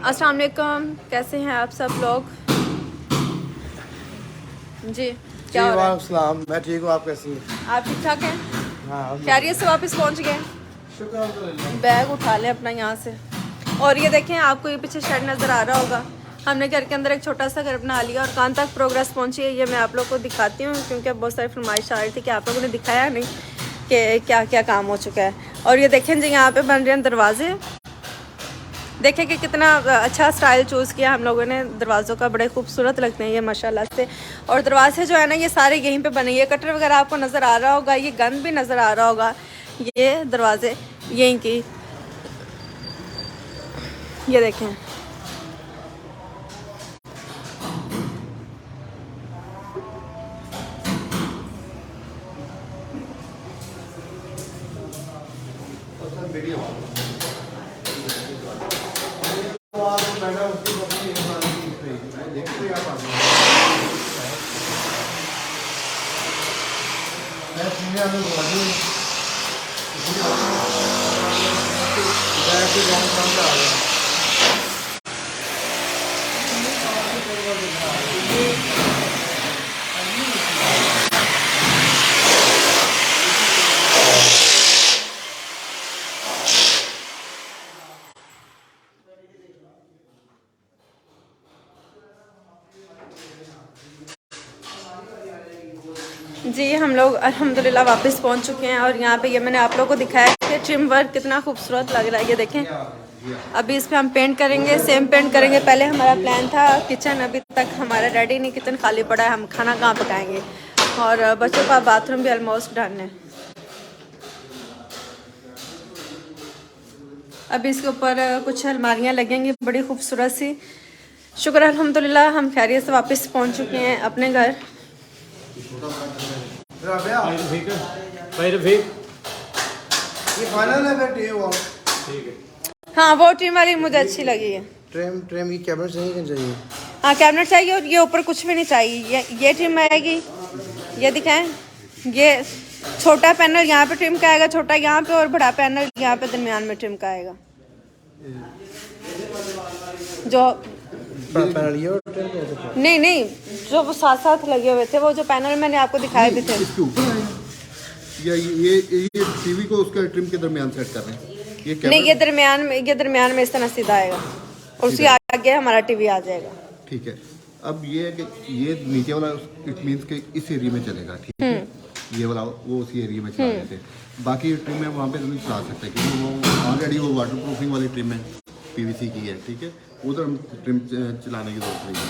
अस्सलाम वालेकुम, कैसे हैं आप सब लोग? जी क्या हो रहा है? मैं ठीक हूँ, आप कैसी हैं? आप ठीक ठाक हैं? हाँ, खैरियत से वापस पहुंच गए? शुक्र। बैग उठा लें अपना यहाँ से। और ये देखें, आपको ये पीछे शेड नज़र आ रहा होगा। हमने घर के अंदर एक छोटा सा घर बना लिया और कहाँ तक प्रोग्रेस पहुंची है ये मैं आप लोग को दिखाती हूँ, क्योंकि बहुत सारी फरमाइश आ रही थी कि आप लोगों ने दिखाया नहीं कि क्या क्या काम हो चुका है। और ये देखें जी, यहाँ पे बन रहे हैं दरवाजे। देखें कि कितना अच्छा स्टाइल चूज़ किया हम लोगों ने दरवाज़ों का, बड़े खूबसूरत लगते हैं ये माशाल्लाह से। और दरवाजे जो है ना, ये सारे यहीं पे बने। ये कटर वगैरह आपको नज़र आ रहा होगा, ये गन भी नज़र आ रहा होगा। ये दरवाजे यहीं की, ये देखें। जी हम लोग अल्हम्दुलिल्लाह वापस पहुंच चुके हैं। और यहाँ पे ये मैंने आप लोगों को दिखाया कि ट्रिम वर्क कितना खूबसूरत लग रहा है। ये देखें, अभी इस पर हम पेंट करेंगे, सेम पेंट करेंगे। पहले हमारा प्लान था किचन, अभी तक हमारा रेडी नहीं, किचन खाली पड़ा है, हम खाना कहाँ पकाएंगे। और बच्चों का बाथरूम भी ऑलमोस्ट डन है। अभी इसके ऊपर कुछ अलमारियाँ लगेंगी बड़ी खूबसूरत सी। शुक्र अल्हम्दुलिल्लाह हम खैरियत से वापस पहुँच चुके हैं अपने घर। ये फाइनल है फिर वो। ठीक है। हाँ, वो ट्रिम वाली मुझे अच्छी लगी है। ट्रिम की कैबिनेट चाहिए। हाँ, कैबिनेट चाहिए और ये ऊपर कुछ भी नहीं चाहिए। ये ट्रिम आएगी, ये दिखाएं। ये छोटा पैनल यहाँ पे ट्रिम का आएगा, छोटा यहाँ पे, और बड़ा पैनल यहाँ पे दरमियान में ट्रिम का आएगा। जो पैनल ये नहीं, जो वो साथ साथ लगे हुए थे, वो जो पैनल मैंने आपको दिखाए भी थे। इसके ऊपर है या ये टीवी को उसका ट्रिम के दरमियान सेट कर रहे हैं? ये नहीं, ये दरमियान में इस तरह सीधा आएगा और उसके आगे हमारा टीवी आ जाएगा। ठीक है। अब ये है कि ये नीचे वाला इट मींस के इस एरिया में चलेगा, ठीक है। ये वाला वो उसी एरिया में चला देते हैं। बाकी ट्रिम है वहाँ पे नहीं चला सकते क्योंकि वो ऑलरेडी वो वाटर प्रूफिंग वाली ट्रिम है, पीवीसी की है, ठीक है। उधर हम ट्रिम चलाने की जरूरत नहीं है।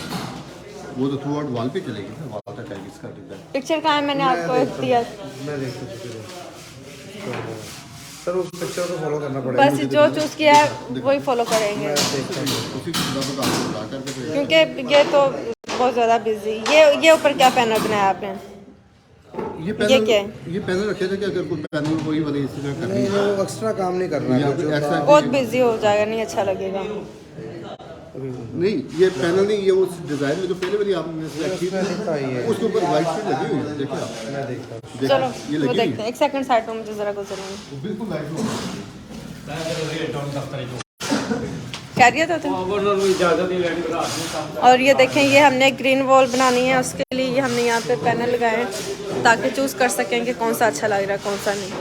वो तो थ्रू आउट वॉल पे चलेगी ना, वॉल तक आएगी इसका टिकट। पिक्चर कहाँ है? मैंने आपको दिया। मैं देख सर, उस पिक्चर को फॉलो करना पड़ेगा। बस जो चूज़ किया है वही फॉलो करेंगे, क्योंकि ये तो बहुत ज़्यादा बिजी। ये ऊपर क्या पैनल बनाया आपने? ये पैनल क्या है? ये पैनल रखे थे कि अगर कोई पैनल कोई वाली इसी तरह करनी है, वो एक्स्ट्रा काम नहीं करना है, बहुत बिजी हो जाएगा, नहीं अच्छा लगेगा। नहीं ये पैनल नहीं, ये उस डिजाइन में जो पहले वाली आपने सेलेक्ट की थी उसके ऊपर वाइट शीट लगी हुई है, देखिए आप। मैं देखता हूं। चलो ये वो लगी देखते हैं। एक सेकंड साइड में मुझे ज़रा गुजरेंगे। बिल्कुल लाइट खैरियत होते हैं। और ये देखें, ये हमने ग्रीन वॉल बनानी है, उसके लिए हमने यहाँ पे पैनल लगाए हैं ताकि चूज़ कर सकें कि कौन सा अच्छा लग रहा है, कौन सा नहीं।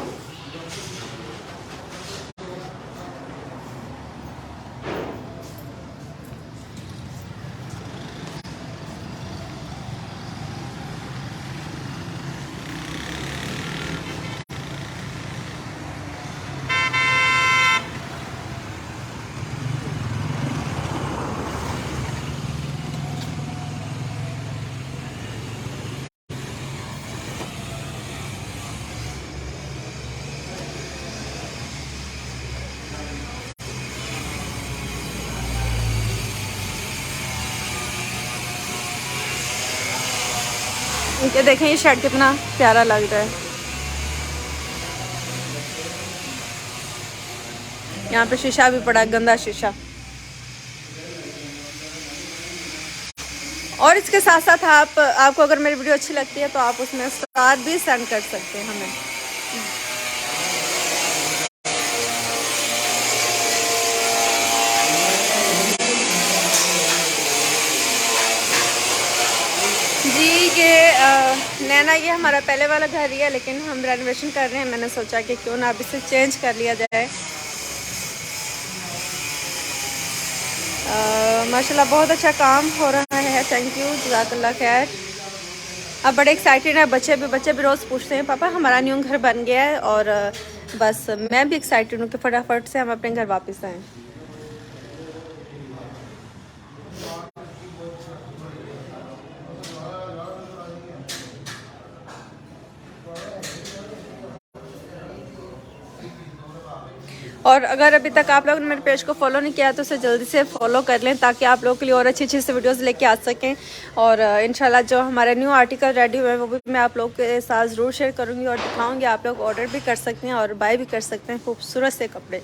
ये देखें, ये शर्ट कितना प्यारा लग रहा है। यहाँ पे शीशा भी पड़ा, गंदा शीशा। और इसके साथ साथ आपको अगर मेरी वीडियो अच्छी लगती है तो आप उसमें स्टार भी सेंड कर सकते हैं हमें। नैना ये हमारा पहले वाला घर ही है, लेकिन हम रेनोवेशन कर रहे हैं। मैंने सोचा कि क्यों ना अब इसे चेंज कर लिया जाए। माशाल्लाह बहुत अच्छा काम हो रहा है। थैंक यू, जज़ाकल्लाह खैर। अब बड़े एक्साइटेड हैं बच्चे भी रोज़ पूछते हैं पापा हमारा न्यू घर बन गया है, और बस मैं भी एक्साइटेड हूँ कि फटाफट से हम अपने घर वापस आएँ। और अगर अभी तक आप लोगों ने मेरे पेज को फॉलो नहीं किया तो उसे जल्दी से फॉलो कर लें, ताकि आप लोगों के लिए और अच्छी अच्छी से वीडियोस लेके आ सकें। और इंशाल्लाह जो हमारे न्यू आर्टिकल रेडी हुए हैं वो भी मैं आप लोगों के साथ ज़रूर शेयर करूँगी और दिखाऊँगी। आप लोग ऑर्डर भी कर सकते हैं और बाय भी कर सकते हैं खूबसूरत से कपड़े।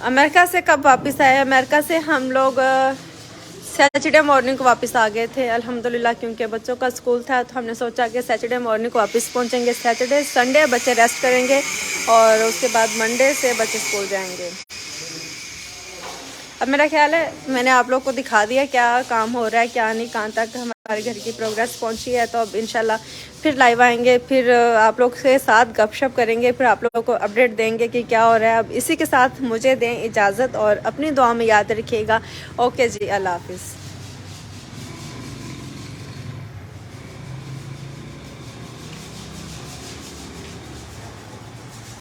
अमेरिका से कब वापस आए? अमेरिका से हम लोग सैटरडे मॉर्निंग को वापस आ गए थे अल्हम्दुलिल्लाह, क्योंकि बच्चों का स्कूल था तो हमने सोचा कि सैटरडे मॉर्निंग को वापस पहुंचेंगे। सैटरडे संडे बच्चे रेस्ट करेंगे और उसके बाद मंडे से बच्चे स्कूल जाएंगे। अब मेरा ख्याल है मैंने आप लोग को दिखा दिया क्या काम हो रहा है क्या नहीं, कहाँ तक हमारे घर की प्रोग्रेस पहुंची है। तो अब इंशाल्लाह फिर लाइव आएंगे, फिर आप लोग के साथ गपशप करेंगे, फिर आप लोगों को अपडेट देंगे कि क्या हो रहा है। अब इसी के साथ मुझे दें इजाज़त और अपनी दुआ में याद रखिएगा। ओके जी, अल्लाह हाफिज़।